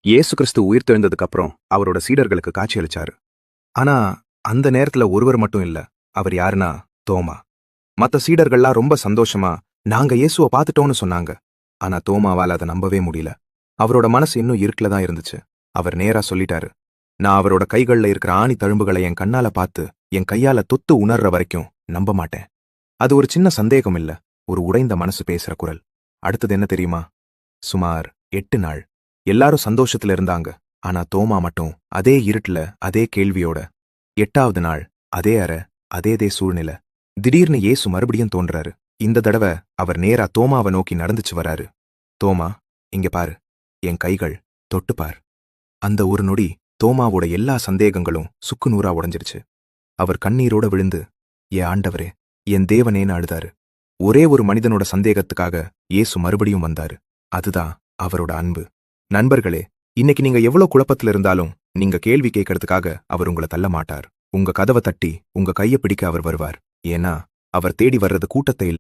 இயேசு கிறிஸ்து உயிர்த்தெழுந்ததுக்கு அப்புறம் அவரோட சீடர்களுக்கு காட்சியளிச்சாரு. ஆனா அந்த நேரத்துல ஒருவர் மட்டும் இல்ல. அவர் யாருன்னா தோமா. மத்த சீடர்கள்லாம் ரொம்ப சந்தோஷமா நாங்க இயேசுவ பாத்துட்டோம்னு சொன்னாங்க. ஆனா தோமாவால அதை நம்பவே முடியல. அவரோட மனசு இன்னும் இருட்டுல தான் இருந்துச்சு. அவர் நேரா சொல்லிட்டாரு, நான் அவரோட கைகள்ல இருக்கிற ஆணி தழும்புகளை என் கண்ணால பார்த்து என் கையால தொத்து உணர்ற வரைக்கும் நம்ப மாட்டேன். அது ஒரு சின்ன சந்தேகம் இல்ல, ஒரு உடைந்த மனசு பேசுற குரல். அடுத்தது என்ன தெரியுமா? சுமார் 8 நாள் எல்லாரும் சந்தோஷத்துல இருந்தாங்க. ஆனா தோமா மட்டும் அதே இருட்டுல அதே கேள்வியோட. 8வது நாள் அதே அறை, அதே சூழ்நிலை. திடீர்னு இயேசு மறுபடியும் தோன்றாரு. இந்த தடவை அவர் நேரா தோமாவை நோக்கி நடந்துச்சு வராரு. தோமா, இங்க பாரு, என் கைகள், தொட்டு பார். அந்த ஒரு நொடி தோமாவோட எல்லா சந்தேகங்களும் சுக்கு நூறா உடைஞ்சிருச்சு. அவர் கண்ணீரோட விழுந்து, என் ஆண்டவரே, என் தேவனேன்னு அழுதாரு. ஒரே ஒரு மனிதனோட சந்தேகத்துக்காக இயேசு மறுபடியும் வந்தாரு. அதுதான் அவரோட அன்பு. நண்பர்களே, இன்னைக்கு நீங்க எவ்வளவு குழப்பத்துல இருந்தாலும் நீங்க கேள்வி கேட்கறதுக்காக அவர் உங்களை தள்ள மாட்டார். உங்க கதவை தட்டி உங்க கையை பிடிக்க அவர் வருவார். ஏன்னா அவர் தேடி வர்றது கூட்டத்தை